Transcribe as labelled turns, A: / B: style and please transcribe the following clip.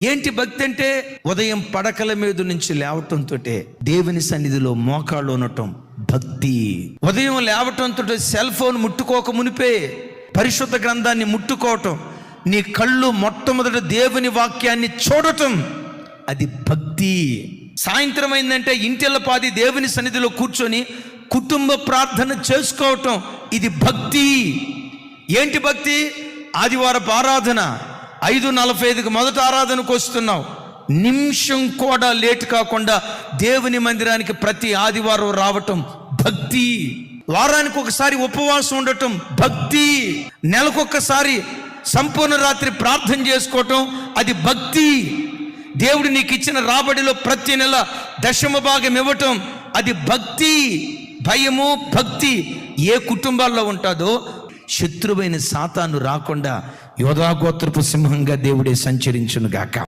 A: ఏంటి భక్తి అంటే? ఉదయం పడకల మీద నుంచి లేవటంతో దేవుని సన్నిధిలో మోకాళ్ళు ఉండటం భక్తి. ఉదయం లేవటంతో సెల్ ఫోన్ ముట్టుకోక మునిపే పరిశుద్ధ గ్రంథాన్ని ముట్టుకోవటం, నీ కళ్ళు మొట్టమొదట దేవుని వాక్యాన్ని చూడటం, అది భక్తి. సాయంత్రం అయిందంటే ఇంటిల్లపాది దేవుని సన్నిధిలో కూర్చొని కుటుంబ ప్రార్థన చేసుకోవటం, ఇది భక్తి. ఏంటి భక్తి? ఆదివారపు ఆరాధన 5:45కి మొదట ఆరాధనకు వస్తున్నావు, నిమిషం కూడా లేట్ కాకుండా దేవుని మందిరానికి ప్రతి ఆదివారం రావటం భక్తి. వారానికి ఒకసారి ఉపవాసం ఉండటం భక్తి. నెలకొకసారి సంపూర్ణ రాత్రి ప్రార్థన చేసుకోవటం, అది భక్తి. దేవుడు నీకు ఇచ్చిన రాబడిలో ప్రతి నెల 10వ భాగం ఇవ్వటం, అది భక్తి. భయము భక్తి ఏ కుటుంబాల్లో ఉంటుందో శత్రువైన సాతాను రాకుండా యోధా గోత్రపు సింహంగా దేవుడే సంచరించును గాక.